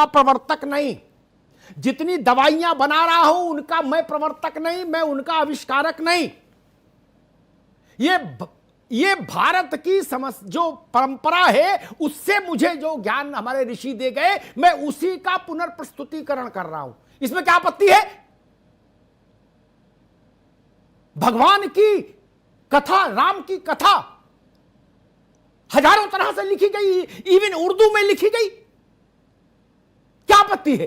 प्रवर्तक नहीं, जितनी दवाइयां बना रहा हूं उनका मैं प्रवर्तक नहीं, मैं उनका आविष्कारक नहीं। ये भारत की जो परंपरा है उससे मुझे जो ज्ञान हमारे ऋषि दे गए, मैं उसी का पुनर्प्रस्तुतिकरण कर रहा हूं। इसमें क्या आपत्ति है? भगवान की कथा, राम की कथा हजारों तरह से लिखी गई, इवन उर्दू में लिखी गई, क्या आपत्ति है?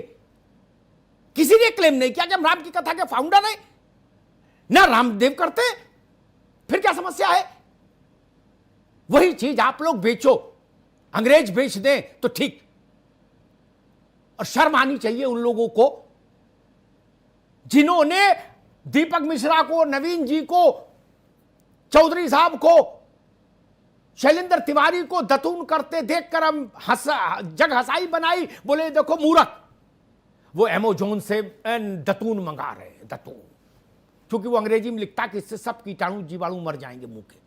किसी ने क्लेम नहीं किया कि हम राम की कथा के फाउंडर हैं, ना रामदेव करते, फिर क्या समस्या है? वही चीज आप लोग बेचो, अंग्रेज बेच दें तो ठीक। और शर्म आनी चाहिए उन लोगों को जिन्होंने दीपक मिश्रा को, नवीन जी को, चौधरी साहब को, शैलेंद्र तिवारी को दतून करते देखकर हम जग हंसाई बनाई, बोले देखो मूर्ख, वो अमेज़न से दतून मंगा रहे हैं, दतून, क्योंकि वो अंग्रेजी में लिखता कि इससे सब कीटाणु जीवाणु मर जाएंगे मुंह के।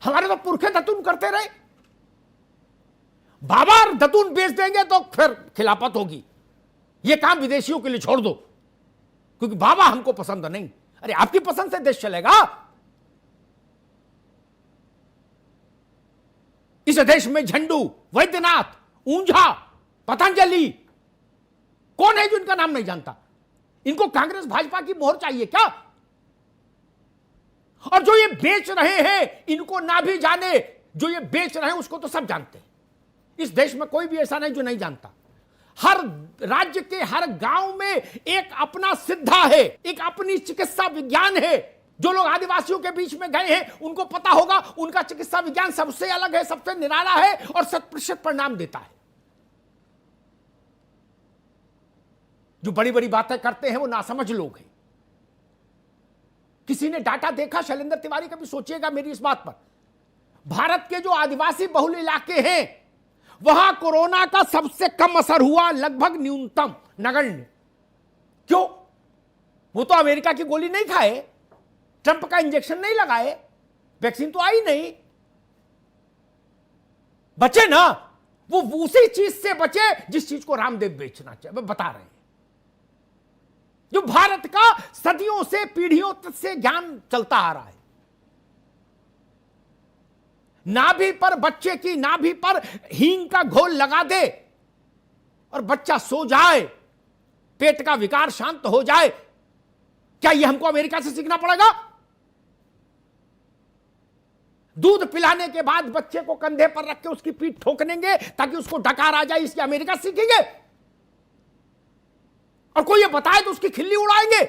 हमारे तो पुरखे दतून करते रहे, बाबा दतून बेच देंगे तो फिर खिलाफत होगी, ये काम विदेशियों के लिए छोड़ दो क्योंकि बाबा हमको पसंद नहीं। अरे आपकी पसंद से देश चलेगा? इस देश में झंडू, वैद्यनाथ, ऊंझा, पतंजलि, कौन है जो इनका नाम नहीं जानता? इनको कांग्रेस भाजपा की मोहर चाहिए क्या? और जो ये बेच रहे हैं इनको ना भी जाने, जो ये बेच रहे हैं उसको तो सब जानते हैं। इस देश में कोई भी ऐसा नहीं जो नहीं जानता। हर राज्य के हर गांव में एक अपना सिद्धा है, एक अपनी चिकित्सा विज्ञान है। जो लोग आदिवासियों के बीच में गए हैं उनको पता होगा, उनका चिकित्सा विज्ञान सबसे अलग है, सबसे निराला है और 100% परिणाम देता है। जो बड़ी बड़ी बातें करते हैं वो नासमझ लोग हैं। किसी ने डाटा देखा? शैलेंद्र तिवारी, कभी सोचिएगा मेरी इस बात पर, भारत के जो आदिवासी बहुल इलाके हैं वहां कोरोना का सबसे कम असर हुआ, लगभग न्यूनतम, नगण्य। क्यों? वो तो अमेरिका की गोली नहीं खाए, ट्रंप का इंजेक्शन नहीं लगाए, वैक्सीन तो आई नहीं, बचे ना। वो उसी चीज से बचे जिस चीज को रामदेव बेचना चाहिए, बता रहे हैं। जो भारत का सदियों से, पीढ़ियों से ज्ञान चलता आ रहा है। नाभि पर, बच्चे की नाभि पर हींग का घोल लगा दे और बच्चा सो जाए, पेट का विकार शांत हो जाए। क्या यह हमको अमेरिका से सीखना पड़ेगा? दूध पिलाने के बाद बच्चे को कंधे पर रख के उसकी पीठ ठोकनेंगे ताकि उसको डकार आ जाए, इसकी अमेरिका सीखेंगे? और कोई ये बताए तो उसकी खिल्ली उड़ाएंगे?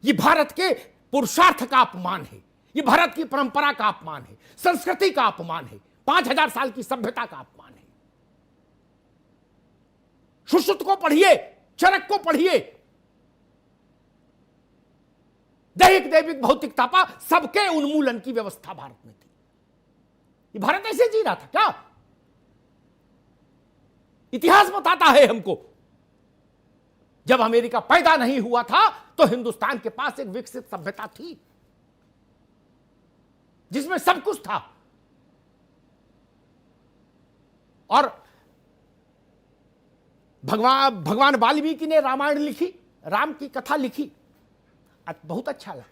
ये भारत के पुरुषार्थ का अपमान है, ये भारत की परंपरा का अपमान है, संस्कृति का अपमान है, 5000 साल की सभ्यता का अपमान है। सुश्रुत को पढ़िए, चरक को पढ़िए, दैहिक दैविक भौतिकता पा, सबके उन्मूलन की व्यवस्था भारत में थी। ये भारत ऐसे जी रहा था क्या? इतिहास बताता है हमको, जब अमेरिका पैदा नहीं हुआ था तो हिंदुस्तान के पास एक विकसित सभ्यता थी जिसमें सब कुछ था। और भगवान वाल्मीकि ने रामायण लिखी, राम की कथा लिखी, बहुत अच्छा लगा।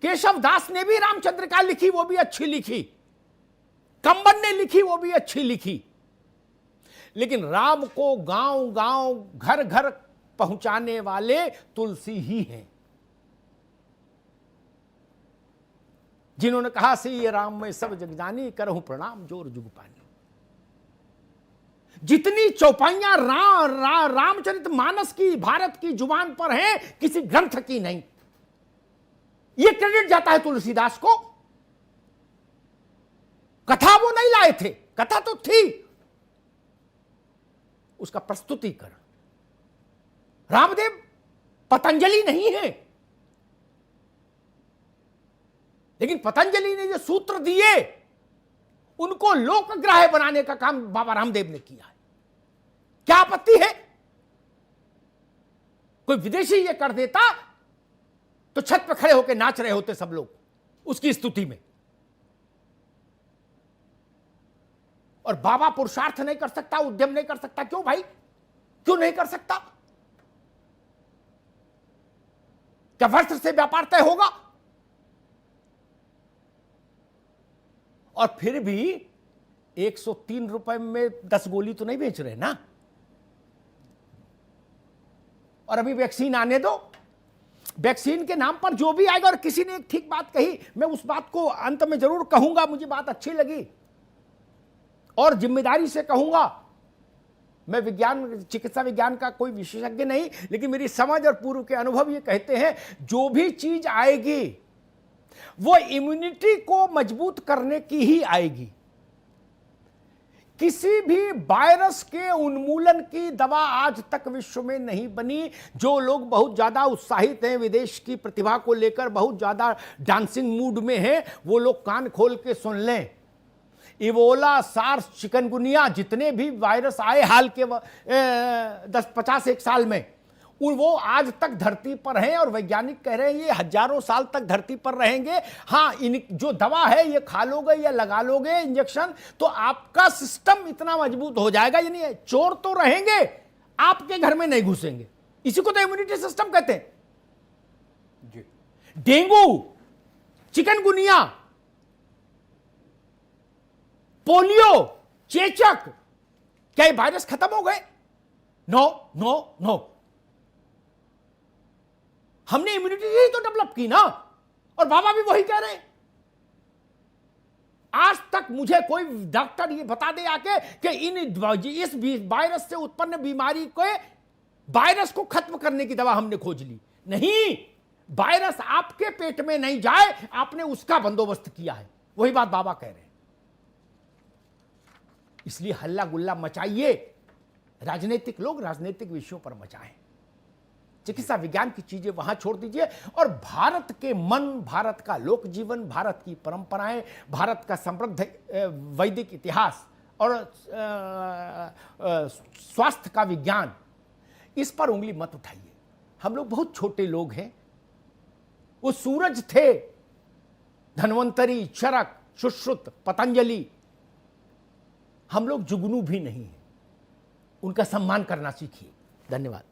केशव दास ने भी रामचंद्र का लिखी, वो भी अच्छी लिखी। कंबन ने लिखी, वो भी अच्छी लिखी। लेकिन राम को गांव गांव, घर घर पहुंचाने वाले तुलसी ही हैं, जिन्होंने कहा सी ये राम में सब जग जानी, करहूं प्रणाम जोर जुग पानी। जितनी चौपाइयां रामचरित मानस की भारत की जुबान पर है, किसी ग्रंथ की नहीं। यह क्रेडिट जाता है तुलसीदास को। कथा वो नहीं लाए थे, कथा तो थी, उसका प्रस्तुतिकरण। रामदेव पतंजलि नहीं है, लेकिन पतंजलि ने जो सूत्र दिए उनको लोकग्राह्य बनाने का काम बाबा रामदेव ने किया है। क्या आपत्ति है? कोई विदेशी ये कर देता तो छत पर खड़े होकर नाच रहे होते सब लोग उसकी स्तुति में। और बाबा पुरुषार्थ नहीं कर सकता, उद्यम नहीं कर सकता? क्यों भाई, क्यों नहीं कर सकता? क्या वस्त्र से व्यापार तय होगा? और फिर भी 103 रुपए में 10 गोली तो नहीं बेच रहे ना। और अभी वैक्सीन आने दो, वैक्सीन के नाम पर जो भी आएगा। और किसी ने एक ठीक बात कही, मैं उस बात को अंत में जरूर कहूंगा, मुझे बात अच्छी लगी और जिम्मेदारी से कहूंगा। मैं विज्ञान, चिकित्सा विज्ञान का कोई विशेषज्ञ नहीं, लेकिन मेरी समझ और पूर्व के अनुभव ये कहते हैं, जो भी चीज आएगी वो इम्यूनिटी को मजबूत करने की ही आएगी। किसी भी वायरस के उन्मूलन की दवा आज तक विश्व में नहीं बनी। जो लोग बहुत ज्यादा उत्साहित हैं, विदेश की प्रतिभा को लेकर बहुत ज्यादा डांसिंग मूड में हैं, वो लोग कान खोल के सुन लें। इबोला, सार्स, चिकनगुनिया, जितने भी वायरस आए हाल के 10-50 एक साल में, वो आज तक धरती पर हैं और वैज्ञानिक कह रहे हैं ये हजारों साल तक धरती पर रहेंगे। हाँ, इन जो दवा है ये खा लोगे या लगा लोगे इंजेक्शन, तो आपका सिस्टम इतना मजबूत हो जाएगा, यानी चोर तो रहेंगे, आपके घर में नहीं घुसेंगे। इसी को तो इम्यूनिटी सिस्टम कहते हैं जी। डेंगू, चिकनगुनिया, पोलियो, चेचक, क्या ये वायरस खत्म हो गए? No no no. हमने इम्यूनिटी ही तो डेवलप की ना, और बाबा भी वही कह रहे हैं। आज तक मुझे कोई डॉक्टर ये बता दे आके कि इस वायरस से उत्पन्न बीमारी को, वायरस को खत्म करने की दवा हमने खोज ली। नहीं, वायरस आपके पेट में नहीं जाए, आपने उसका बंदोबस्त किया है। वही बात बाबा कह रहे हैं। इसलिए हल्ला गुल्ला मचाइए, राजनीतिक लोग राजनीतिक विषयों पर मचाएं, चिकित्सा विज्ञान की चीजें वहां छोड़ दीजिए। और भारत के मन, भारत का लोक जीवन, भारत की परंपराएं, भारत का समृद्ध वैदिक इतिहास और स्वास्थ्य का विज्ञान, इस पर उंगली मत उठाइए। हम लोग बहुत छोटे लोग हैं। वो सूरज थे, धन्वंतरी, चरक, सुश्रुत, पतंजलि, हम लोग जुगनू भी नहीं हैं। उनका सम्मान करना सीखिए। धन्यवाद।